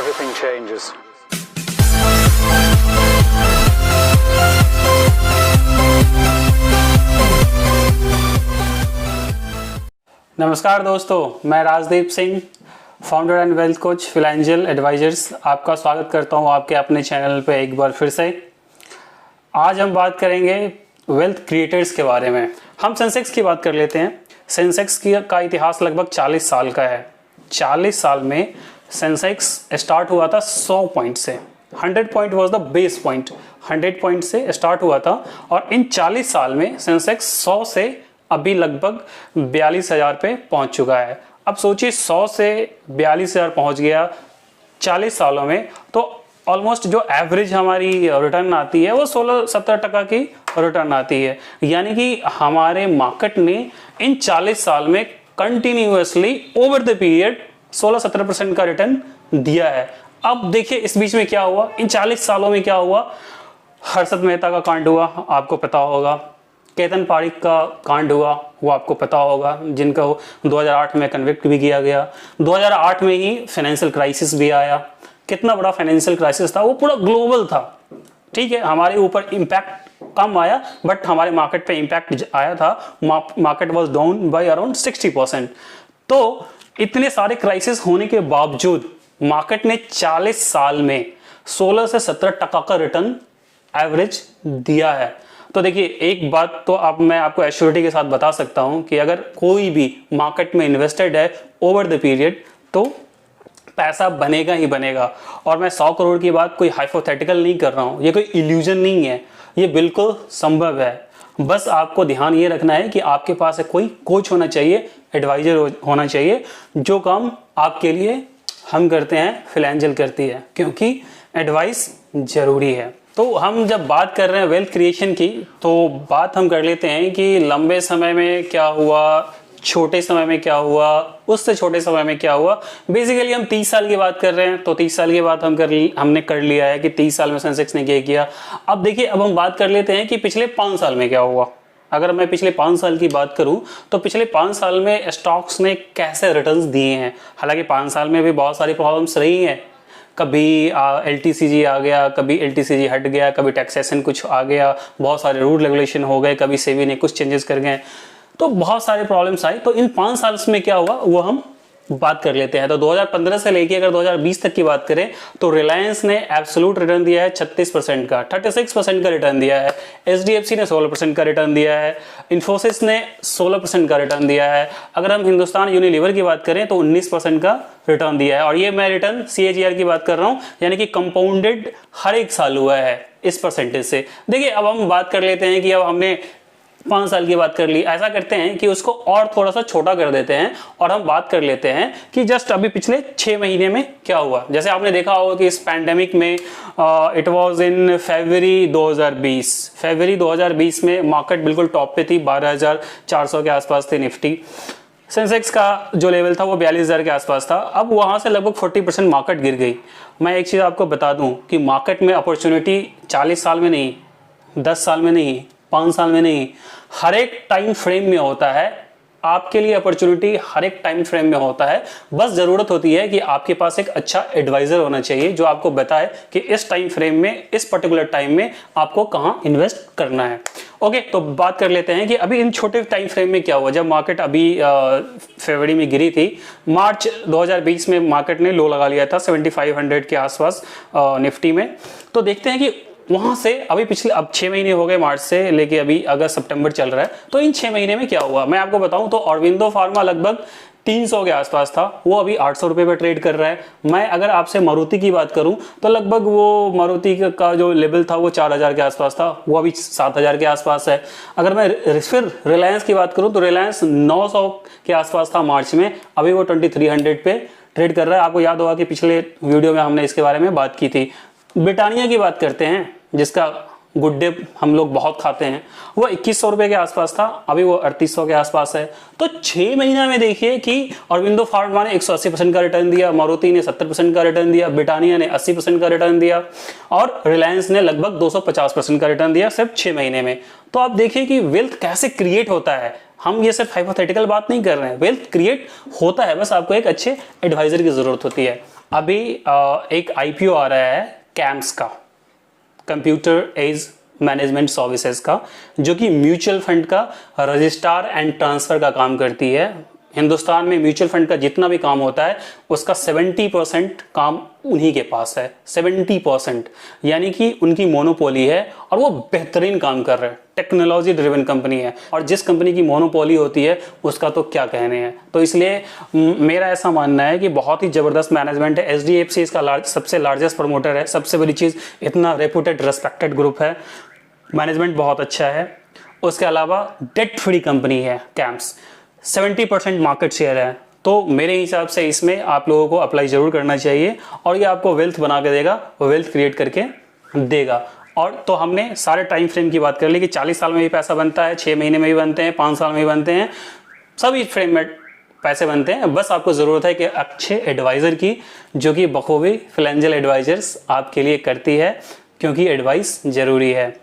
everything changes. नमस्कार दोस्तों, मैं Rajdeep Singh, founder and wealth coach financial advisors, आपका स्वागत करता हूं आपके अपने चैनल पे एक बार फिर से। आज हम बात करेंगे वेल्थ क्रिएटर्स के बारे में। हम सेंसेक्स की बात कर लेते हैं। सेंसेक्स का इतिहास लगभग 40 साल का है। 40 साल में सेंसेक्स स्टार्ट हुआ था 100 पॉइंट से। 100 point was the base point. 100 point से स्टार्ट हुआ था और इन 40 साल में सेंसेक्स 100 से अभी लगभग 42,000 पे पहुंच चुका है। अब सोचिए 100 से 42,000 पहुंच गया 40 सालों में, तो ऑलमोस्ट जो एवरेज हमारी रिटर्न आती है वो 16-17% की रिटर्न आती है। यानी कि हमारे मार्केट ने इन 40 साल में कंटिन्यूअसली ओवर द पीरियड 16-17% का रिटर्न दिया है। अब देखिए इस बीच में क्या हुआ, इन 40 सालों में क्या हुआ। हर्षद मेहता का कांड हुआ, आपको पता होगा। केतन पारिक का कांड हुआ, वो आपको पता होगा, जिनका 2008 में कन्विक्ट भी किया गया। 2008 में ही फाइनेंशियल क्राइसिस भी आया। कितना बड़ा फाइनेंशियल क्राइसिस था, वो पूरा ग्लोबल था। ठीक है, हमारे ऊपर इम्पैक्ट कम आया बट हमारे मार्केट पे इम्पैक्ट आया था। Market was down by around 60%। तो इतने सारे क्राइसिस होने के बावजूद मार्केट ने 40 साल में 16 से 17% का रिटर्न एवरेज दिया है। तो देखिए एक बात तो अब मैं आपको एश्योरिटी के साथ बता सकता हूं कि अगर कोई भी मार्केट में इन्वेस्टेड है ओवर द पीरियड तो पैसा बनेगा ही बनेगा। और मैं 100 करोड़ की बात कोई हाइपोथेटिकल नहीं कर रहा हूं, ये कोई इल्यूजन नहीं है, ये बिल्कुल संभव है। बस आपको ध्यान ये रखना है कि आपके पास कोई कोच होना चाहिए, एडवाइजर होना चाहिए। जो काम आपके लिए हम करते हैं फिनेंशियल करती है, क्योंकि एडवाइस जरूरी है। तो हम जब बात कर रहे हैं वेल्थ क्रिएशन की, तो बात हम कर लेते हैं कि लंबे समय में क्या हुआ, छोटे समय में क्या हुआ, उससे छोटे समय में क्या हुआ। बेसिकली हम 30 साल की बात कर रहे हैं, तो 30 साल की बात हमने कर लिया है कि 30 साल में सेंसेक्स ने क्या किया। अब देखिए अब हम बात कर लेते हैं कि पिछले 5 साल में क्या हुआ। अगर मैं पिछले 5 साल की बात करूं तो पिछले 5 साल में स्टॉक्स ने कैसे रिटर्न्स दिए हैं। हालांकि 5 साल में भी बहुत सारी प्रॉब्लम्स रही हैं। कभी LTCG आ गया, कभी LTCG हट गया, कभी टैक्सेशन कुछ आ गया, बहुत सारे रूल रेगुलेशन हो गए, कभी सेबी ने कुछ चेंजेस कर गए, तो बहुत सारे प्रॉब्लम्स आई। तो इन 5 साल में क्या हुआ वो हम बात कर लेते हैं। तो 2015 से लेके अगर 2020 तक की बात करें तो रिलायंस ने एब्सोल्यूट रिटर्न दिया है 36% का, 36% का रिटर्न दिया है। HDFC ने 16% का रिटर्न दिया है। इन्फोसिस ने 16% का रिटर्न दिया है। अगर हम हिंदुस्तान यूनिलीवर की बात करें तो 19% का रिटर्न दिया है। और ये मैं रिटर्न CAGR की बात कर रहा हूं, यानी कि कंपाउंडेड हर एक साल हुआ है इस परसेंटेज से। देखिए अब हम बात कर लेते हैं कि अब हमने 5 साल की बात कर ली, ऐसा करते हैं कि उसको और थोड़ा सा छोटा कर देते हैं और हम बात कर लेते हैं कि जस्ट अभी पिछले 6 महीने में क्या हुआ। जैसे आपने देखा होगा कि इस पैंडेमिक में इट वाज इन फरवरी 2020। फरवरी 2020 में मार्केट बिल्कुल टॉप पे थी, 12,400 के आसपास थी निफ्टी। सेंसेक्स का जो लेवल था वो 42,000 के आसपास था। अब वहां से लगभग 40% मार्केट गिर गई। मैं एक चीज आपको बता दूं कि मार्केट में अपॉर्चुनिटी 40 साल में नहीं, 10 साल में नहीं, 5 साल में नहीं, हर एक टाइम फ्रेम में होता है। आपके लिए अपॉर्चुनिटी हर एक टाइम फ्रेम में होता है। बस जरूरत होती है कि आपके पास एक अच्छा एडवाइजर होना चाहिए जो आपको बताए कि इस टाइम फ्रेम में, इस पर्टिकुलर टाइम में आपको कहां इन्वेस्ट करना है। ओके, तो बात कर लेते हैं कि अभी इन छोटे टाइम फ्रेम में क्या हुआ। जब मार्केट अभी फरवरी में गिरी थी, मार्च 2020 में मार्केट ने लो लगा लिया था 7500 के आसपास निफ्टी में। तो देखते हैं कि वहां से अभी पिछले अब 6 महीने हो गए, मार्च से लेके अभी अगस्त सितंबर चल रहा है। तो इन 6 महीने में क्या हुआ मैं आपको बताऊं तो ऑरबिंदो फार्मा लगभग 300 के आसपास था, वो अभी 800 रुपए पे ट्रेड कर रहा है। मैं अगर आपसे मारुति की बात करूं तो लगभग वो मारुति का जो लेवल था वो 4000 के आसपास था, वो अभी 7000 के आसपास है। अगर मैं फिर रिलायंस की बात करूं तो रिलायंस 900 के आसपास था मार्च में, अभी वो 2300 पे ट्रेड कर रहा है। आपको याद होगा कि पिछले वीडियो में हमने इसके बारे में बात की थी। ब्रिटानिया की बात करते हैं, जिसका गुड डे हम लोग बहुत खाते हैं, वो 2100 रुपए के आसपास था, अभी वो 3800 के आसपास है। तो 6 महीना में देखिए कि ऑरबिंदो फार्मा ने 180% का रिटर्न दिया, मारुति ने 70% का रिटर्न दिया, ब्रिटानिया ने 80% का रिटर्न दिया और रिलायंस ने लगभग 250% का रिटर्न दिया सिर्फ 6 महीने में। तो आप देखिए कि वेल्थ कैसे क्रिएट होता है। हम ये सिर्फ हाइपोथेटिकल बात नहीं कर रहे हैं, वेल्थ क्रिएट होता है, बस आपको एक अच्छे एडवाइजर की जरूरत होती है। अभी एक IPO आ रहा है कैम्स का, कंप्यूटर एज मैनेजमेंट सर्विसेज का, जो कि म्यूचुअल फंड का रजिस्ट्रार एंड ट्रांसफ़र का काम करती है। हिंदुस्तान में म्यूचुअल फंड का जितना भी काम होता है उसका 70% काम उन्हीं के पास है, 70%, यानी कि उनकी मोनोपोली है और वो बेहतरीन काम कर रहे हैं। टेक्नोलॉजी ड्रिवन कंपनी है और जिस कंपनी की मोनोपोली होती है उसका तो क्या कहने हैं। तो इसलिए मेरा ऐसा मानना है कि बहुत ही ज़बरदस्त मैनेजमेंट है। HDFC इसका सबसे लार्जेस्ट प्रमोटर है। सबसे बड़ी चीज़, इतना रेपुटेड रेस्पेक्टेड ग्रुप है, मैनेजमेंट बहुत अच्छा है। उसके अलावा डेट फ्री कंपनी है कैम्स, 70% मार्केट शेयर है। तो मेरे हिसाब से इसमें आप लोगों को अप्लाई ज़रूर करना चाहिए और ये आपको वेल्थ बना के देगा, वेल्थ क्रिएट करके देगा। और तो हमने सारे टाइम फ्रेम की बात कर ली कि 40 साल में भी पैसा बनता है, 6 महीने में भी बनते हैं, 5 साल में भी बनते हैं, सभी फ्रेम में पैसे बनते हैं। बस आपको ज़रूरत है कि अच्छे एडवाइज़र की, जो कि बखूबी फिलेंजल एडवाइजर्स आपके लिए करती है, क्योंकि एडवाइस ज़रूरी है।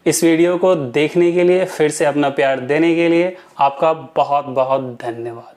इस वीडियो को देखने के लिए, फिर से अपना प्यार देने के लिए आपका बहुत बहुत धन्यवाद।